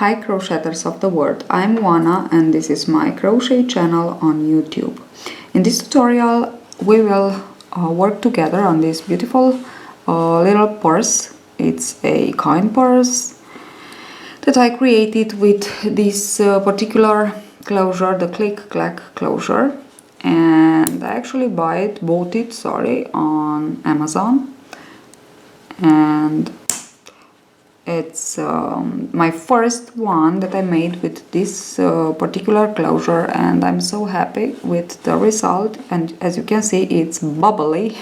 Hi crocheters of the world, I'm Oana and this is my crochet channel on YouTube. In this tutorial we will work together on this beautiful little purse. It's a coin purse that I created with this particular closure, the click clack closure, and I actually bought it on Amazon, and it's my first one that I made with this particular closure, and I'm so happy with the result. And as you can see, it's bubbly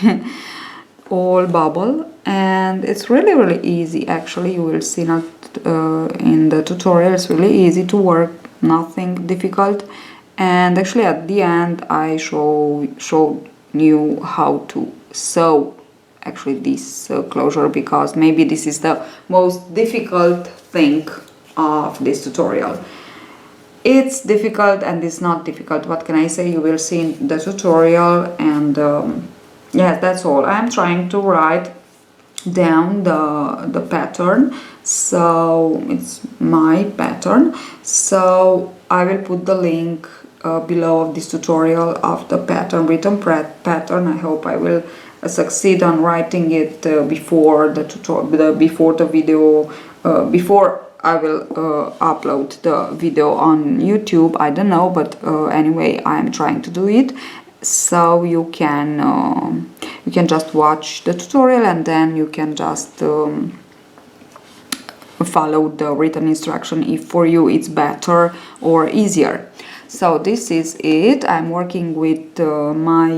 all bubble, and it's really easy. Actually, you will see not in the tutorial, it's really easy to work, nothing difficult. And actually at the end I showed you how to sew actually this closure, because maybe this is the most difficult thing of this tutorial. It's difficult and it's not difficult, what can I say, you will see in the tutorial. And yeah, that's all. I'm trying to write down the pattern, so it's my pattern, so I will put the link below of this tutorial of the pattern, written pattern. I hope I will succeed on writing it before the tutorial, before the video, before I will upload the video on YouTube. I don't know, but anyway, I'm trying to do it, so you can just watch the tutorial and then you can just follow the written instruction if for you it's better or easier. So this is it. I'm working with my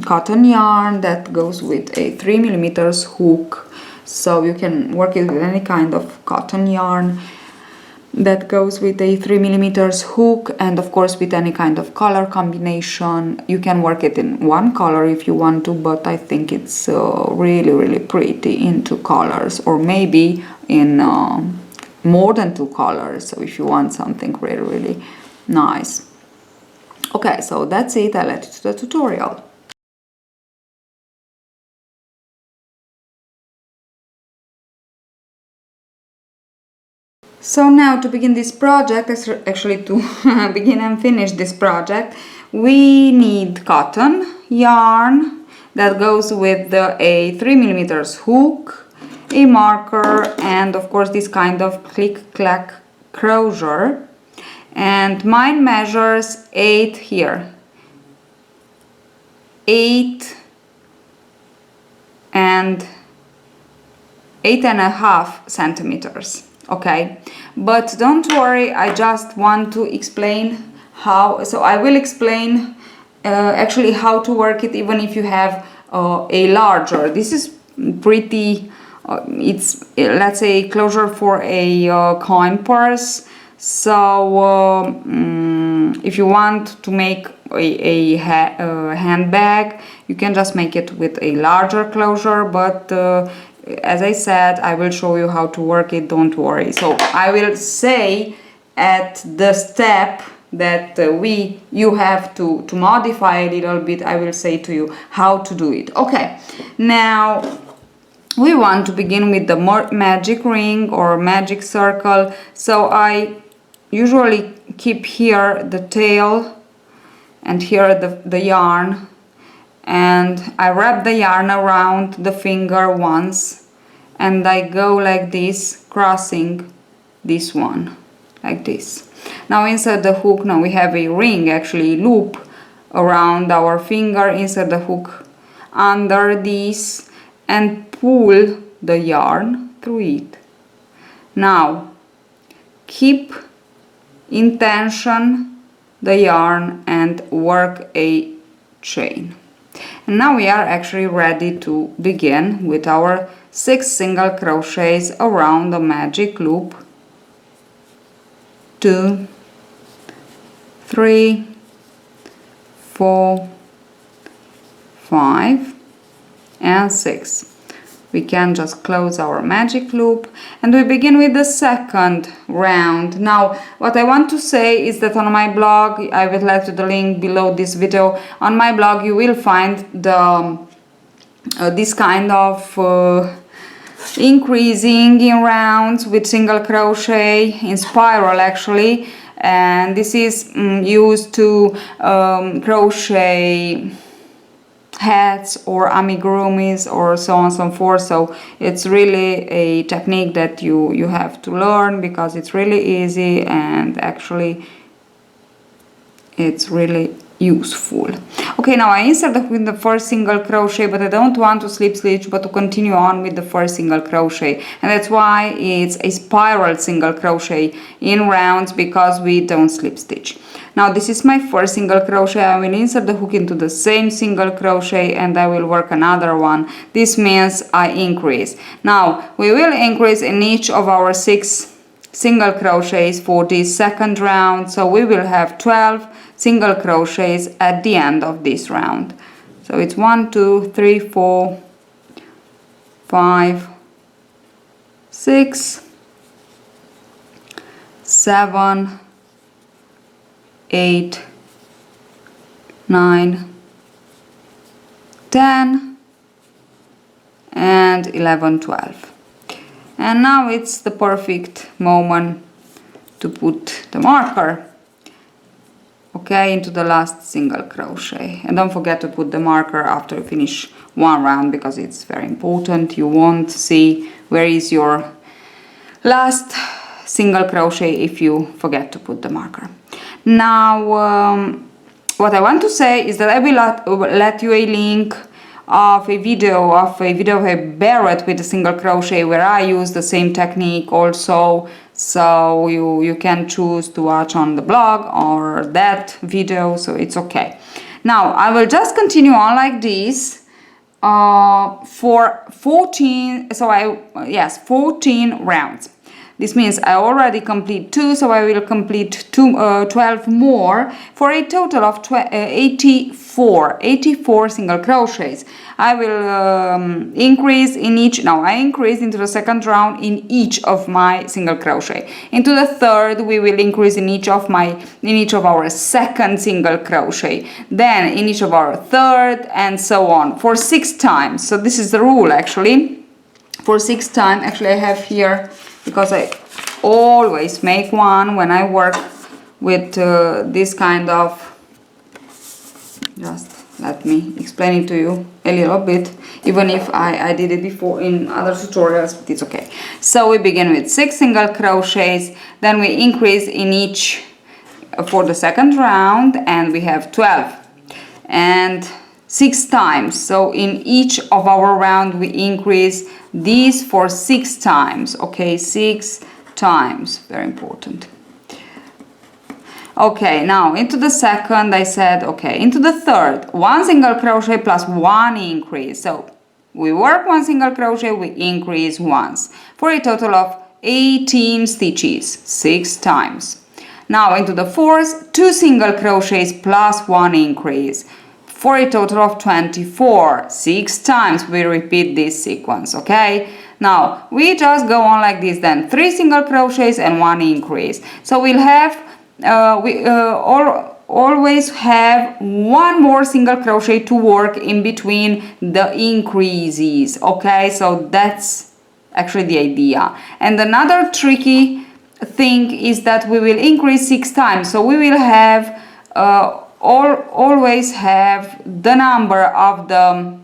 cotton yarn that goes with a 3mm hook, so you can work it with any kind of cotton yarn that goes with a 3mm hook, and of course with any kind of color combination. You can work it in one color if you want to, but I think it's really pretty in two colors, or maybe in more than two colors, so if you want something really nice. Okay, so that's it. I let you to the tutorial. So now to begin this project, actually to begin and finish this project, we need cotton yarn that goes with a 3mm hook, a marker, and of course this kind of click clack crochet. And mine measures 8 here, 8 and 8.5 centimeters. Okay, but don't worry, I just want to explain how. So I will explain actually how to work it, even if you have a larger. This is pretty. It's let's say closure for a coin purse. So if you want to make a handbag, you can just make it with a larger closure, but as I said, I will show you how to work it, don't worry. So I will say at the step that you have to modify a little bit, I will say to you how to do it. Okay, now we want to begin with the magic ring or magic circle. So I usually keep here the tail and here the yarn, and I wrap the yarn around the finger once, and I go like this, crossing this one like this. Now inside the hook, now we have a ring, actually loop around our finger, inside the hook under this, and pull the yarn through it. Now keep in tension the yarn and work a chain. And now we are actually ready to begin with our 6 single crochets around the magic loop. 2, 3, 4, 5 and 6. We can just close our magic loop and we begin with the second round. Now what I want to say is that on my blog, I will let you the link below this video, on my blog you will find the this kind of increasing in rounds with single crochet in spiral actually, and this is used to crochet hats or amigurumis or so on and so forth. So it's really a technique that you have to learn because it's really easy and actually it's really useful. Okay, now I insert the hook in the first single crochet, but I don't want to slip stitch but to continue on with the first single crochet, and that's why it's a spiral single crochet in rounds, because we don't slip stitch. Now this is my first single crochet. I will insert the hook into the same single crochet and I will work another one. This means I increase. Now we will increase in each of our 6 single crochets for this second round, so we will have 12 single crochets at the end of this round. So it's 1 2 3 4 5 6 7 8 9 10 and 11 12. And now it's the perfect moment to put the marker, okay, into the last single crochet. And don't forget to put the marker after you finish one round, because it's very important. You won't see where is your last single crochet if you forget to put the marker. Now what I want to say is that I will let you a link of a video of a beret with a single crochet where I use the same technique also, so you can choose to watch on the blog or that video, so it's okay. Now I will just continue on like this for 14 rounds. This means I already complete 2, so I will complete 12 more for a total of 84 single crochets. I will increase in each. Now I increase into the second round in each of my single crochet. Into the third we will increase in each of our second single crochet. Then in each of our third, and so on for 6 times. So this is the rule actually. For 6 times. Actually I have here, because I always make one when I work with this kind of, just let me explain it to you a little bit, even if I did it before in other tutorials, but it's okay. So we begin with 6 single crochets, then we increase in each for the second round, and we have 12 and 6 times. So in each of our round we increase these for 6 times, okay, 6 times, very important. Okay, now into the second I said, okay, into the third, 1 single crochet plus 1 increase. So we work 1 single crochet, we increase once for a total of 18 stitches, 6 times. Now into the fourth, 2 single crochets plus 1 increase for a total of 24, 6 times. We repeat this sequence, okay? Now we just go on like this, then 3 single crochets and 1 increase. So we'll have always have 1 more single crochet to work in between the increases, okay? So that's actually the idea. And another tricky thing is that we will increase 6 times, so we will have always have the number of the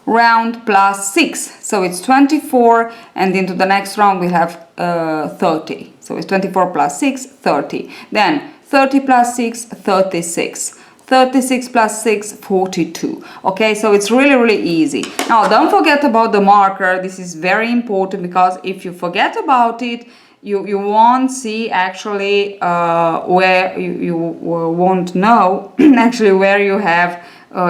round plus 6, so it's 24, and into the next round we have 30, so it's 24 plus 6, 30, then 30 plus 6, 36, 36 plus 6, 42. Okay, so it's really easy. Now don't forget about the marker. This is very important, because if you forget about it, you won't see actually where you won't know actually where you have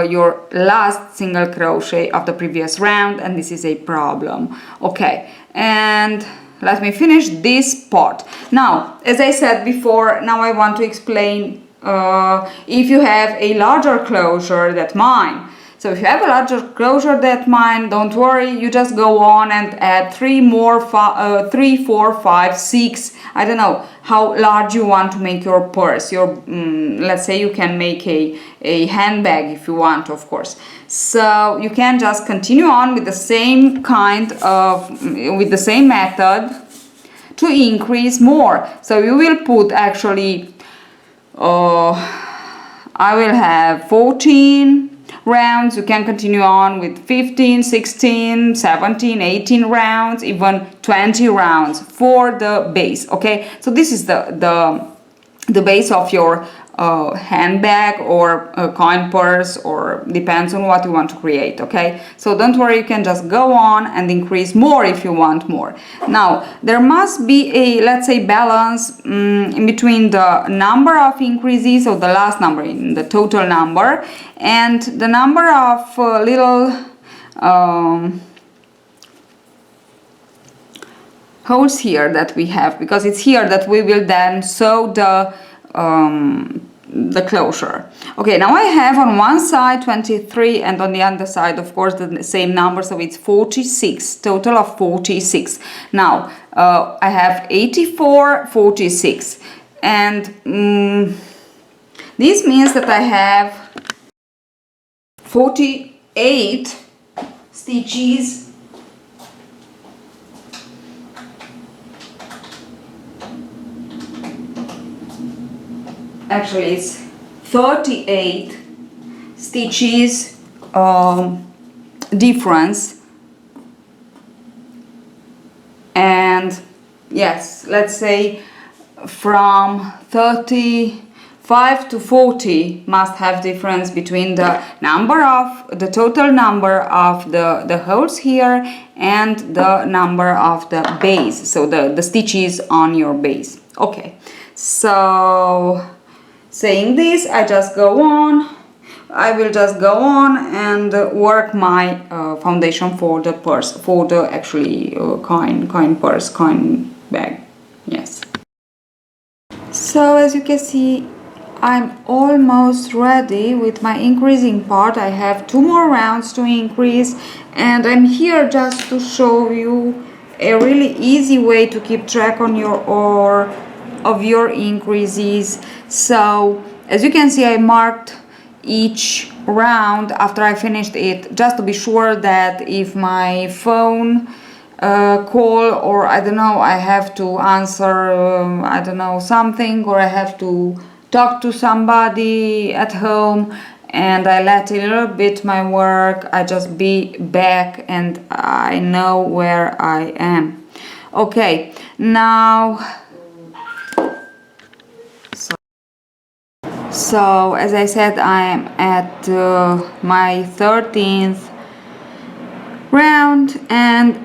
your last single crochet of the previous round, and this is a problem. Okay, and let me finish this part. Now, as I said before, now I want to explain if you have a larger closure than mine. So if you have a larger closure than mine, don't worry, you just go on and add 3 more, 3, 4, 5, 6, I don't know how large you want to make your purse. Let's say you can make a handbag if you want, of course. So you can just continue on with the same with the same method to increase more. So you will put actually, I will have 14 rounds. You can continue on with 15, 16, 17, 18 rounds, even 20 rounds for the base. Okay, so this is the base of your handbag or a coin purse, or depends on what you want to create. Okay, so don't worry, you can just go on and increase more if you want more. Now there must be a, let's say, balance in between the number of increases, so the last number in the total number, and the number of little holes here that we have, because it's here that we will then sew the closure. Okay, now I have on one side 23 and on the other side, of course, the same number, so it's 46, total of 46. Now I have 84, 46, and this means that I have 48 stitches actually it's 38 stitches difference, and yes, let's say from 35 to 40 must have difference between the total number of the holes here and the number of the base, so the stitches on your base. Okay, so saying this, I will just go on and work my foundation for the purse, for the actually coin purse, coin bag. Yes. So as you can see, I'm almost ready with my increasing part. I have 2 more rounds to increase, and I'm here just to show you a really easy way to keep track on of your increases. So as you can see, I marked each round after I finished it, just to be sure that if my phone call, or I don't know, I have to answer I don't know, something, or I have to talk to somebody at home and I let a little bit my work, I just be back and I know where I am. Okay, now so as I said, I am at my 13th round, and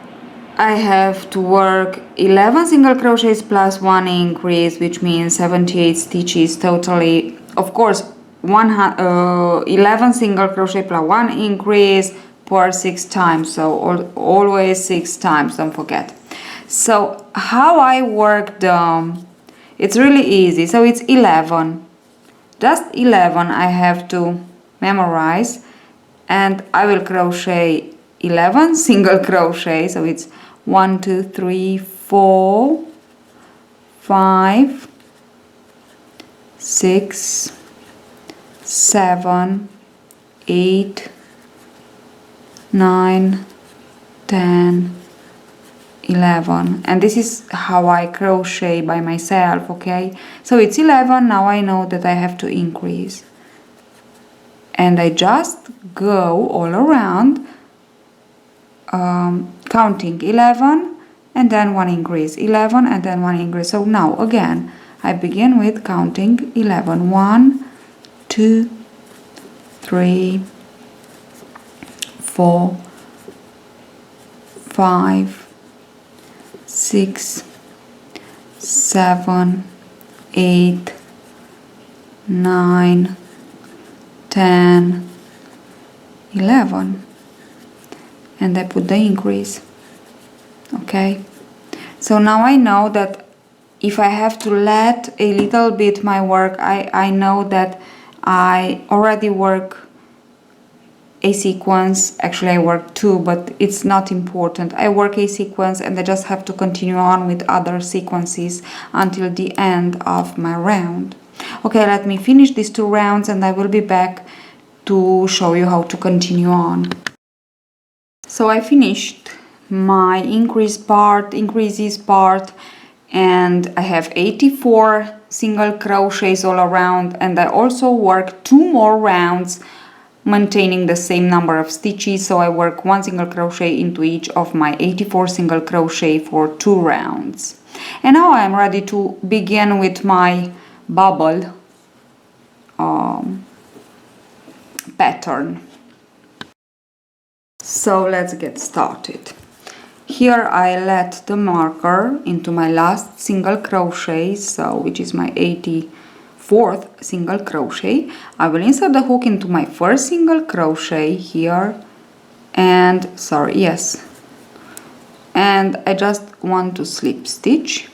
I have to work 11 single crochets plus 1 increase, which means 78 stitches totally. Of course, 11 single crochet plus 1 increase per 6 times, so always 6 times, don't forget. So how I work it's really easy. So it's 11. Just 11 I have to memorize, and I will crochet 11 single crochet, so it's 1, 2, 3, 4, 5, 6, 7, 8, 9, 10, 11, and this is how I crochet by myself. Okay, so it's 11. Now I know that I have to increase, and I just go all around counting 11 and then 1 increase, 11 and then 1 increase. So now again I begin with counting 11, 1, 2, 3, 4, 5, 6, 7, 8, 9, 10, 11, and I put the increase. Okay, so now I know that if I have to let a little bit my work, I know that I already work a sequence. Actually I work 2, but it's not important. I work a sequence and I just have to continue on with other sequences until the end of my round. Okay, let me finish these 2 rounds and I will be back to show you how to continue on. So I finished my increases part, and I have 84 single crochets all around, and I also work 2 more rounds maintaining the same number of stitches. So I work 1 single crochet into each of my 84 single crochet for 2 rounds. And now I am ready to begin with my bubble pattern. So let's get started. Here I let the marker into my last single crochet, so which is my 84th single crochet. I will insert the hook into my first single crochet here, and and I just want to slip stitch.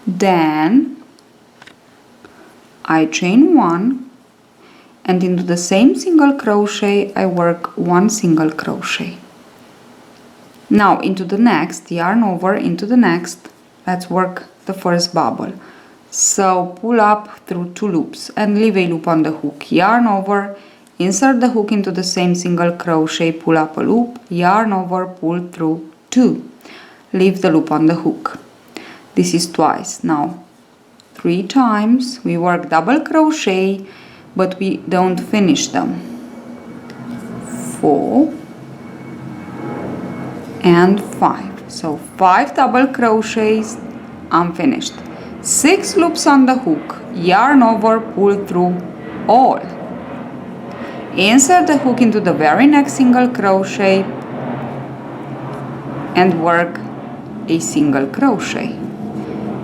Then I chain 1, and into the same single crochet I work 1 single crochet. Now into the next, yarn over into the next, let's work the first bubble. So pull up through 2 loops and leave a loop on the hook, yarn over, insert the hook into the same single crochet, pull up a loop, yarn over, pull through 2, leave the loop on the hook. This is twice. Now 3 times we work double crochet, but we don't finish them. 4 and 5. So 5 double crochets, unfinished. 6 loops on the hook, yarn over, pull through all. Insert the hook into the very next single crochet and work a single crochet.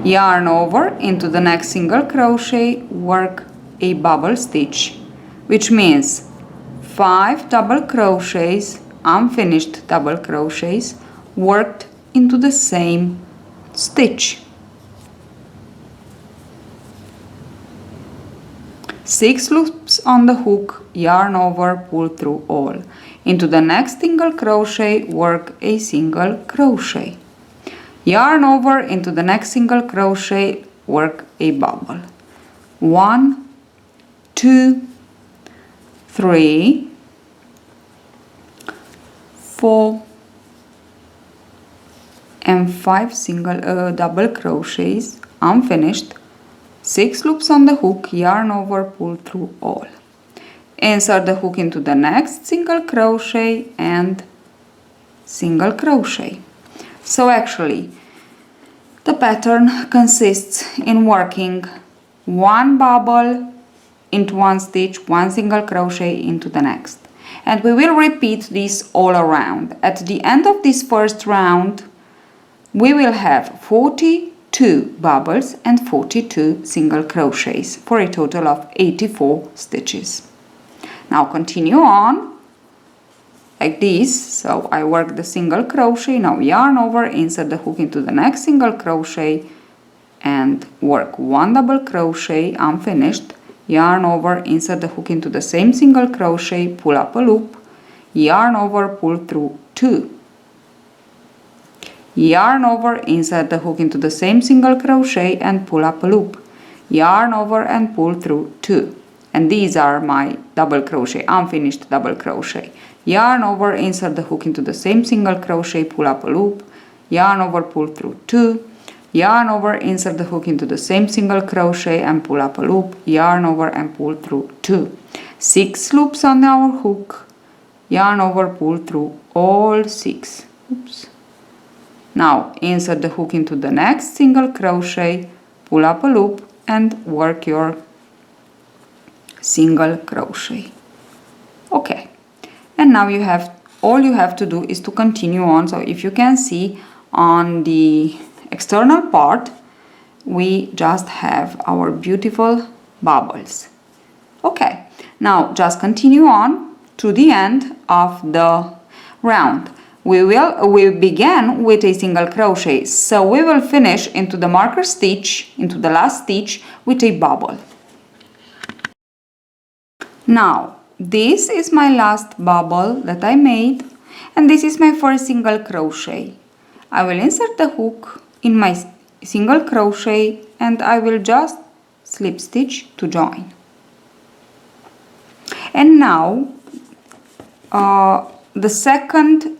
Yarn over into the next single crochet, work a bubble stitch, which means 5 double crochets, unfinished double crochets, worked into the same stitch. 6 loops on the hook, yarn over, pull through all. Into the next single crochet, work a single crochet. Yarn over into the next single crochet, work a bubble. 1, 2, 3, 4 and 5 single double crochets, unfinished. 6 loops on the hook, yarn over, pull through all. Insert the hook into the next single crochet and single crochet. So actually the pattern consists in working 1 bubble into 1 stitch, 1 single crochet into the next, and we will repeat this all around. At the end of this first round we will have 42 bubbles and 42 single crochets for a total of 84 stitches. Now continue on like this. So I work the single crochet, now yarn over, insert the hook into the next single crochet and work 1 double crochet, unfinished, yarn over, insert the hook into the same single crochet, pull up a loop, yarn over, pull through 2, yarn over, insert the hook into the same single crochet and pull up a loop, yarn over and pull through 2. And these are my double crochet, unfinished double crochet. Yarn over, insert the hook into the same single crochet, pull up a loop, yarn over, pull through 2, yarn over, insert the hook into the same single crochet and pull up a loop, yarn over and pull through 2. 6 loops on our hook, yarn over, pull through all 6. Oops. Now insert the hook into the next single crochet, pull up a loop and work your single crochet. Okay, and now all you have to do is to continue on. So if you can see on the external part we just have our beautiful bubbles. Okay, now just continue on to the end of the round. We begin with a single crochet, so we will finish into the marker stitch, into the last stitch, with a bubble. Now this is my last bubble that I made, and this is my first single crochet. I will insert the hook in my single crochet and I will just slip stitch to join. And now the second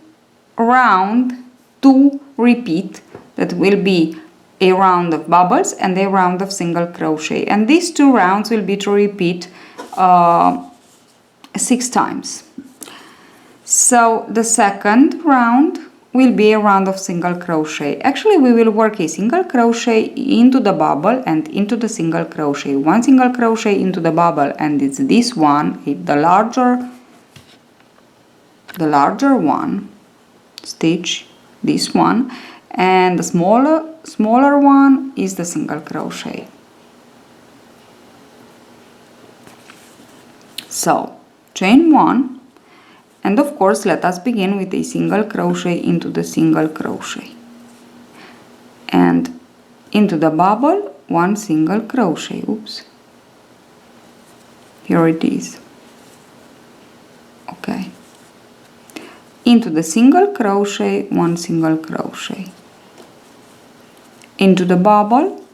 round to repeat, that will be a round of bubbles and a round of single crochet, and these 2 rounds will be to repeat 6 times. So the second round will be a round of single crochet. Actually, we will work a single crochet into the bubble and into the single crochet, 1 single crochet into the bubble, and it's this one, the larger one, stitch this one, and the smaller one is the single crochet. So chain 1, and of course let us begin with a single crochet into the single crochet, and into the bubble 1 single crochet. Oops, here it is. Okay, into the single crochet 1 single crochet, into the bubble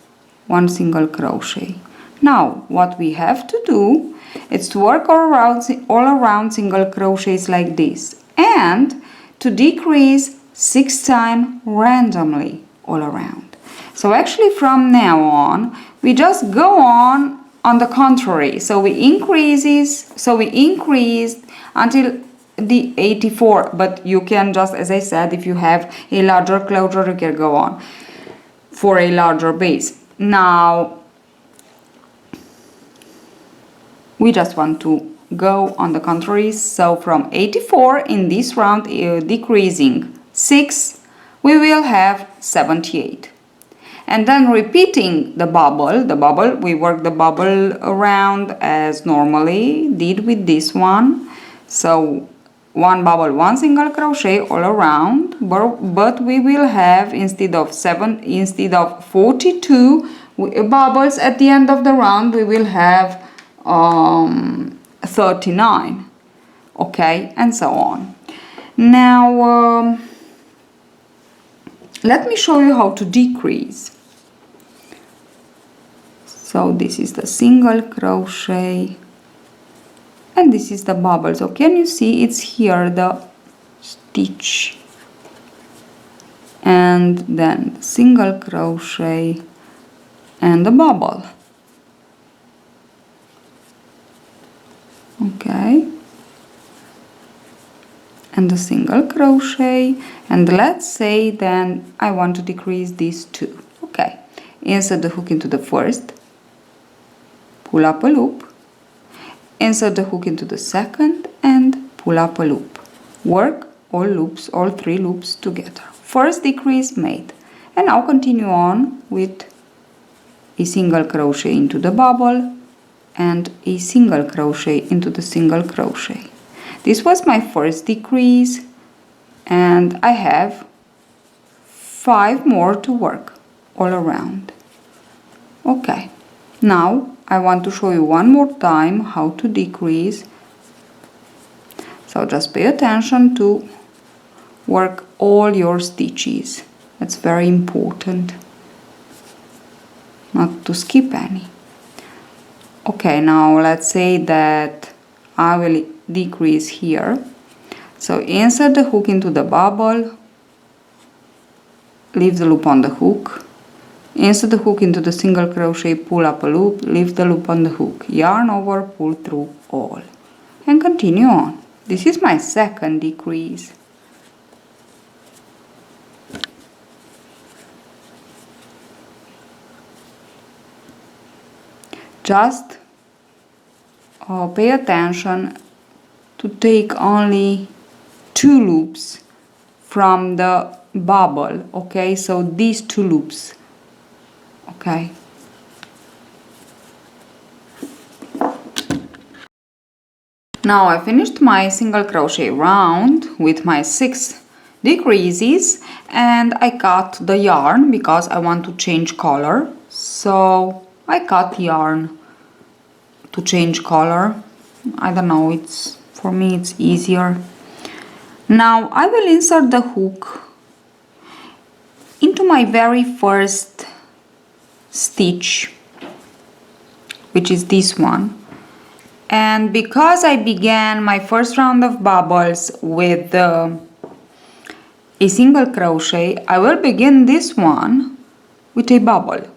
1 single crochet. Now what we have to do is to work all around single crochets like this, and to decrease 6 times randomly all around. So actually from now on we just go on the contrary. So we increased until the 84, but you can just, as I said, if you have a larger closure, you can go on for a larger base. Now we just want to go on the contrary, so from 84 in this round, decreasing 6, we will have 78. And then repeating the bubble, we work the bubble around as normally did with this one. So 1 bubble, 1 single crochet all around, but we will have, instead of 42 bubbles at the end of the round, we will have 39, okay, and so on. Now let me show you how to decrease. So this is the single crochet and this is the bubble. So can you see it's here the stitch, and then single crochet and the bubble. Okay, and the single crochet, and let's say then I want to decrease these 2. Okay, insert the hook into the first, pull up a loop, insert the hook into the second and pull up a loop. Work all loops, all 3 loops together. First decrease made, and now continue on with a single crochet into the bubble and a single crochet into the single crochet. This was my first decrease, and I have 5 more to work all around. Okay, now I want to show you one more time how to decrease. So just pay attention to work all your stitches. That's very important, not to skip any. Okay, now let's say that I will decrease here. So insert the hook into the bubble, leave the loop on the hook, insert the hook into the single crochet, pull up a loop, leave the loop on the hook, yarn over, pull through all, and continue on. This is my second decrease. Just pay attention to take only 2 loops from the bubble, okay? So these 2 loops, okay? Now I finished my single crochet round with my 6 decreases, and I cut the yarn because I want to change color. So I cut yarn to change color. I don't know, it's for me it's easier. Now I will insert the hook into my very first stitch, which is this one. And because I began my first round of bubbles with a single crochet, I will begin this one with a bubble.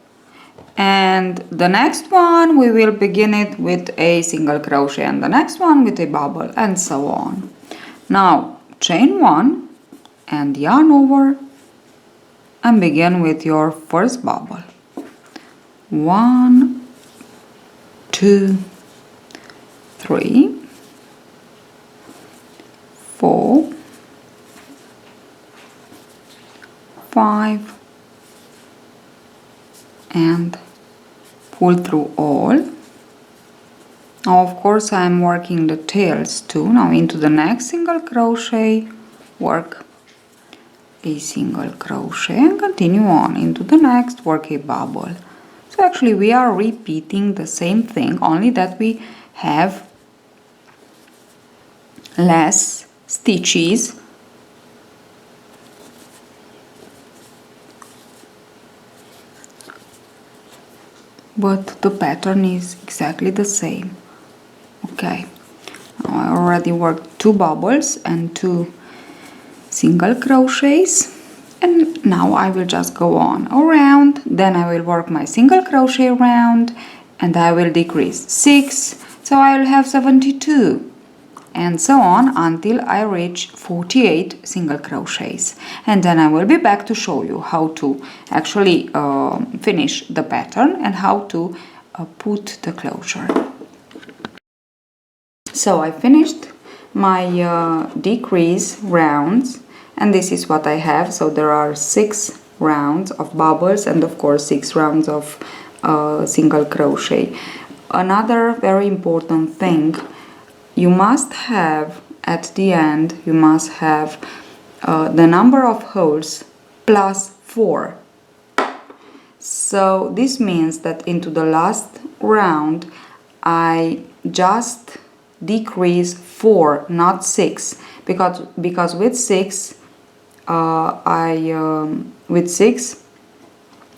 And the next one we will begin it with a single crochet, and the next one with a bubble, and so on. Now chain 1 and yarn over and begin with your first bubble. 1, 2, 3, 4, 5, and pull through all. Now of course I am working the tails too. Now into the next single crochet, work a single crochet and continue on into the next, work a bubble. So actually we are repeating the same thing, only that we have less stitches. But the pattern is exactly the same. Okay, now I already worked 2 bubbles and 2 single crochets, and now I will just go on around, then I will work my single crochet round and I will decrease 6, so I will have 72, and so on until I reach 48 single crochets, and then I will be back to show you how to actually finish the pattern and how to put the closure. So I finished my decrease rounds, and this is what I have. So there are 6 rounds of bubbles and of course 6 rounds of single crochet. Another very important thing, you must have at the end, you must have the number of holes plus 4. So this means that into the last round I just decrease 4, not 6, because with 6 I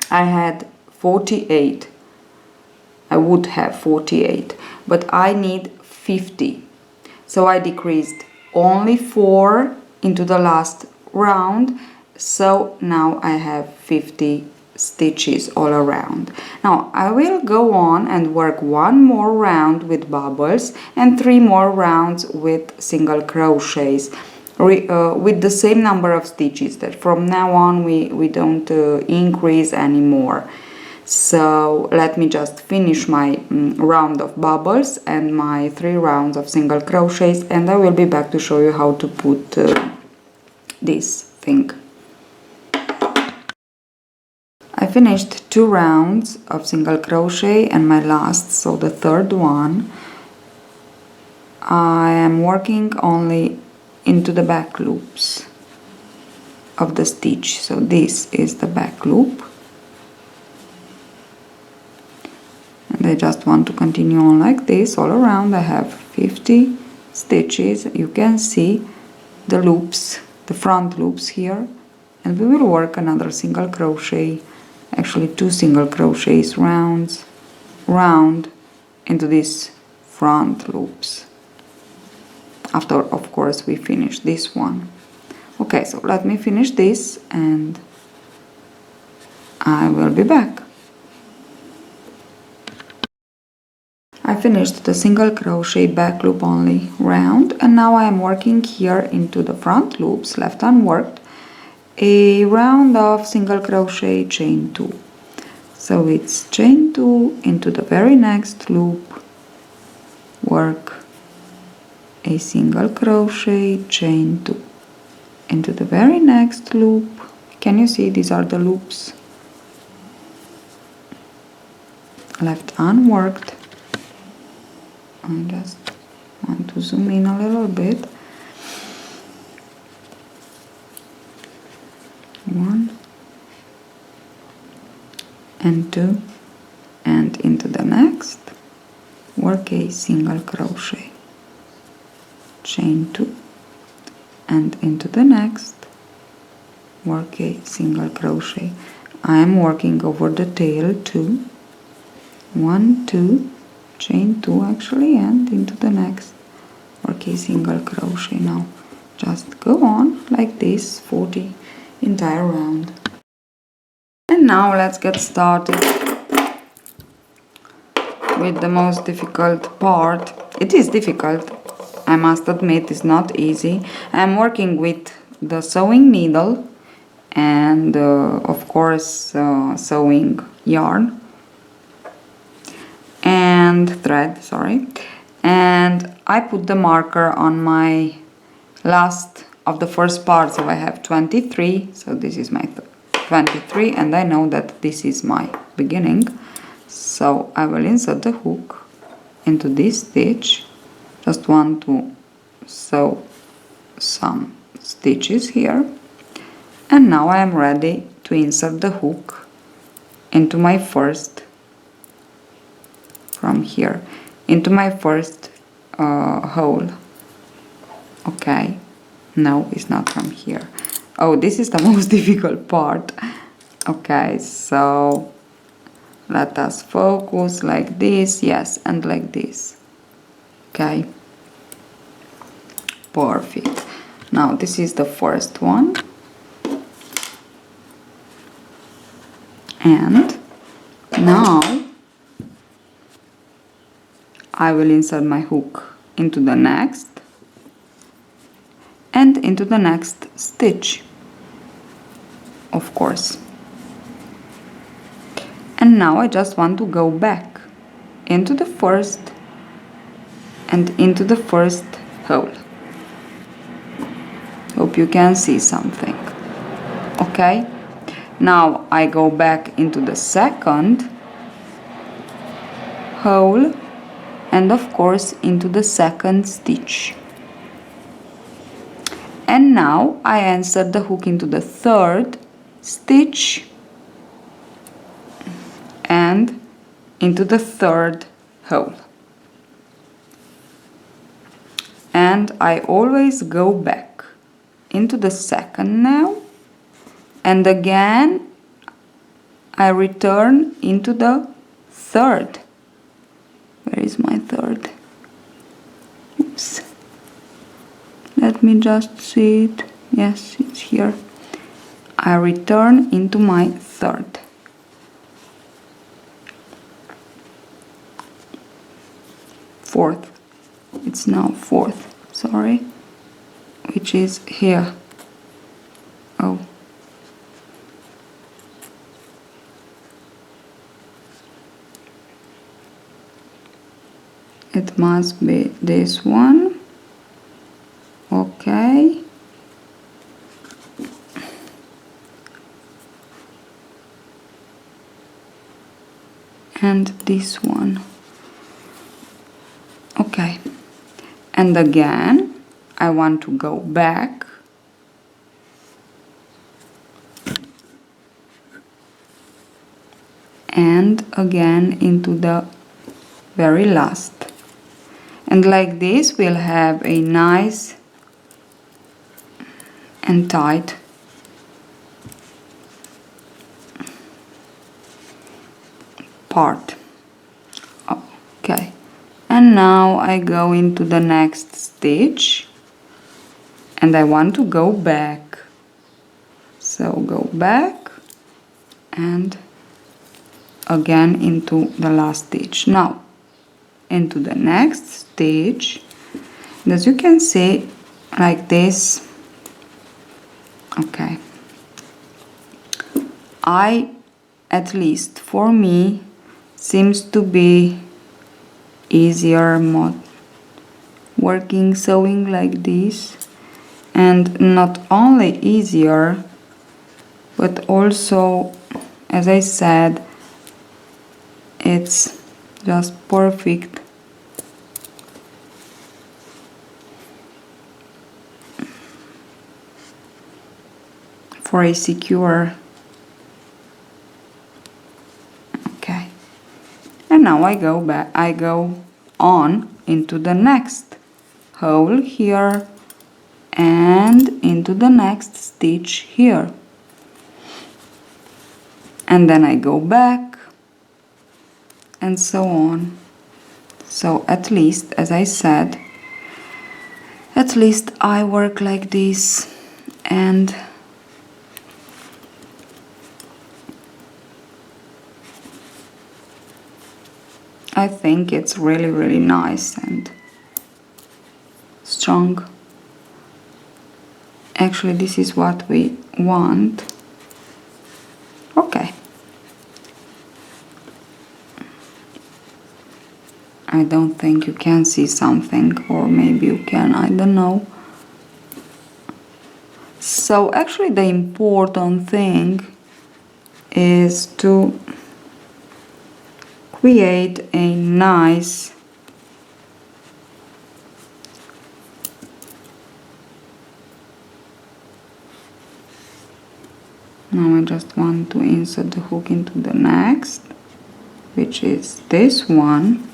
had 48. I would have 48, but I need 50. So I decreased only 4 into the last round, so now I have 50 stitches all around. Now I will go on and work 1 more round with bubbles and 3 more rounds with single crochets with the same number of stitches, that from now on we don't increase anymore. So let me just finish my round of bubbles and my 3 rounds of single crochets, and I will be back to show you how to put this thing. I finished 2 rounds of single crochet and my last, so the third one, I am working only into the back loops of the stitch. So this is the back loop, and I just want to continue on like this all around. I have 50 stitches. You can see the loops, the front loops here, and we will work another single crochet, actually 2 single crochets round into these front loops after, of course, we finish this one. Okay, so let me finish this and I will be back. I finished the single crochet back loop only round, and now I am working here into the front loops left unworked, a round of single crochet, chain 2. So it's chain 2 into the very next loop, work a single crochet, chain 2 into the very next loop. Can you see these are the loops left unworked? I just want to zoom in a little bit. 1 and 2, and into the next, work a single crochet. chain 2, and into the next, work a single crochet. I am working over the tail 2, 1, 2, chain 2 actually, and into the next, work a single crochet. Now just go on like this 40 entire round. And now let's get started with the most difficult part. It is difficult, I must admit, it's not easy. I'm working with the sewing needle and of course sewing yarn and thread, sorry, and I put the marker on my last of the first part, so I have 23, so this is my 23, and I know that this is my beginning, so I will insert the hook into this stitch. Just want to sew some stitches here, and now I am ready to insert the hook into my first, from here, into my first hole. Okay, no, it's not from here. Oh, this is the most difficult part. Okay, so let us focus like this, yes, and like this. Okay, perfect. Now this is the first one, and now I will insert my hook into the next and into the next stitch, of course. And now I just want to go back into the first and into the first hole. Hope you can see something. Okay, now I go back into the second hole and of course into the second stitch. And now I insert the hook into the third stitch and into the third hole. And I always go back into the second now, and again I return into the third. Where is my third? Oops. Let me just see it. Yes, it's here. I return into my third. Fourth. It's now fourth, sorry. Which is here. Oh. It must be this one. Okay. And this one. Okay. And again, I want to go back and again into the very last. And like this we'll have a nice and tight part. Okay, and now I go into the next stitch and I want to go back, so go back and again into the last stitch. Now into the next stitch, and as you can see, like this. Okay, at least for me, seems to be easier working sewing like this, and not only easier but also, as I said, it's just perfect for a secure. Okay, and now I go on into the next hole here and into the next stitch here, and then I go back and so on. So at least, as I said, at least I work like this, and I think it's really nice and strong. Actually, this is what we want. Okay. I don't think you can see something, or maybe you can, I don't know. So actually the important thing is to create a nice now I just want to insert the hook into the next, which is this one.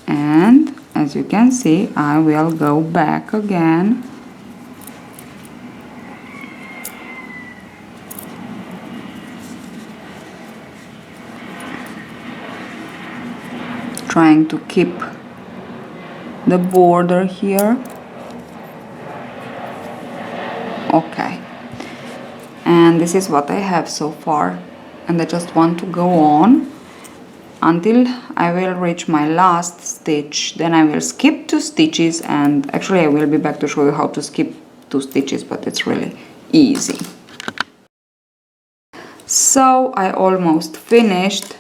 And as you can see, I will go back again trying to keep the border here. Okay, and this is what I have so far, and I just want to go on until I will reach my last stitch. Then I will skip 2 stitches, and actually I will be back to show you how to skip 2 stitches, but it's really easy. So I almost finished,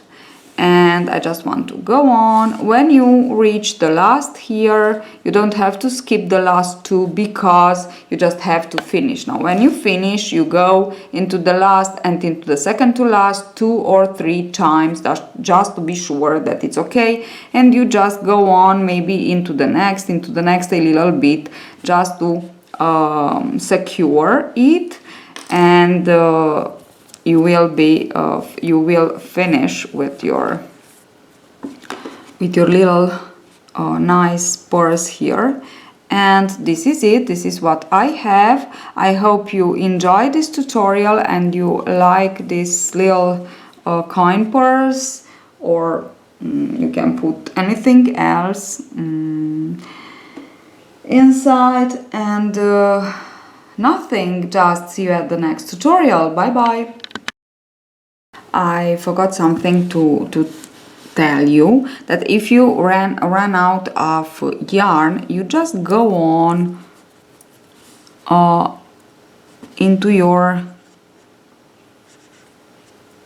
and I just want to go on. When you reach the last here, you don't have to skip the last 2 because you just have to finish. Now when you finish, you go into the last and into the second to last 2 or 3 times, just to be sure that it's okay, and you just go on maybe into the next a little bit, just to secure it, and you will finish with your little nice purse here. And this is it. This is what I have. I hope you enjoy this tutorial and you like this little coin purse, or you can put anything else inside. And nothing, just see you at the next tutorial. Bye bye. I forgot something to tell you, that if you run out of yarn, you just go on into your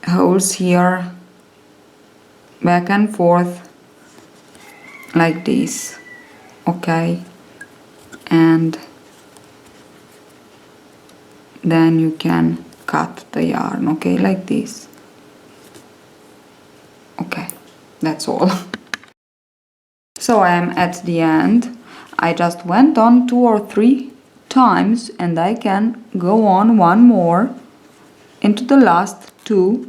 holes here, back and forth like this, okay, and then you can cut the yarn, okay, like this. Okay, that's all. So I am at the end. I just went on 2 or 3 times, and I can go on one more into the last 2.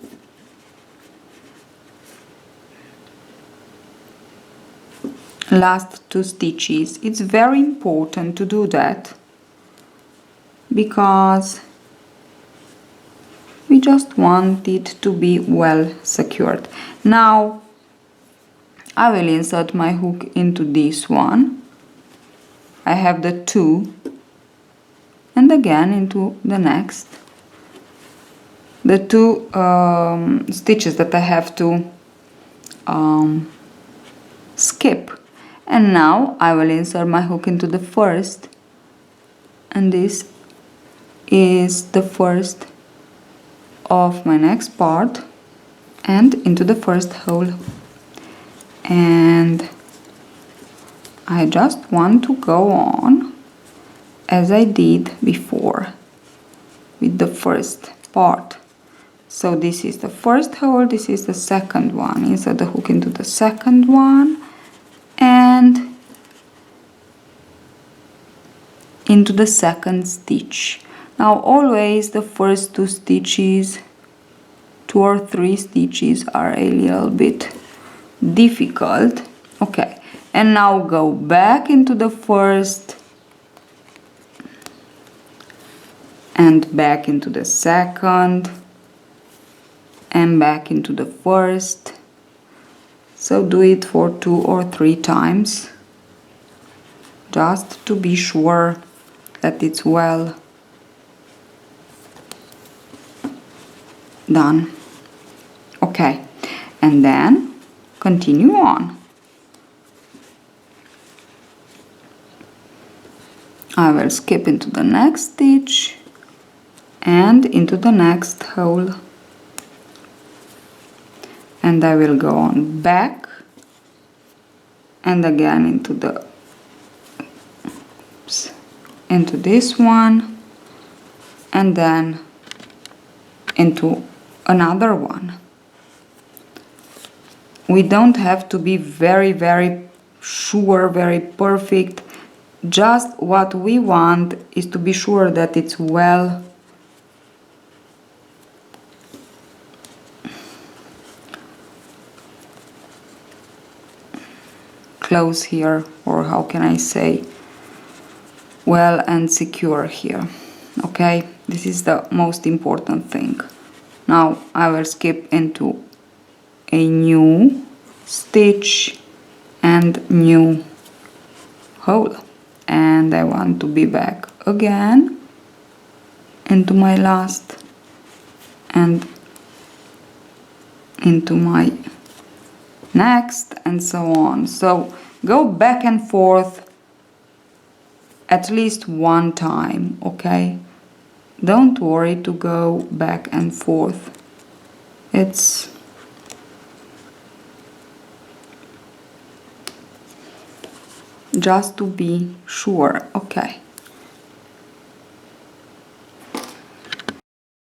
Last 2 stitches. It's very important to do that, because we just want it to be well secured. Now I will insert my hook into this one. I have the 2, and again into the next. The 2 stitches that I have to skip. And now I will insert my hook into the first, and this is the first of my next part, and into the first hole. And I just want to go on as I did before with the first part. So this is the first hole, this is the second one. Insert the hook into the second one and into the second stitch. Now always the first 2 stitches, 2 or 3 stitches, are a little bit difficult. Okay, And now go back into the first and back into the second and back into the first. So do it for 2 or 3 times, just to be sure that it's well done. Okay, and then continue on. I will skip into the next stitch and into the next hole, and I will go on back and again into the into this one and then into another one. We don't have to be very sure, very perfect. Just what we want is to be sure that it's well close here, or how can I say, well and secure here. Okay, this is the most important thing. Now I will skip into a new stitch and new hole, and I want to be back again into my last and into my next, and so on. So go back and forth at least 1 time, okay? Don't worry to go back and forth. It's just to be sure, okay?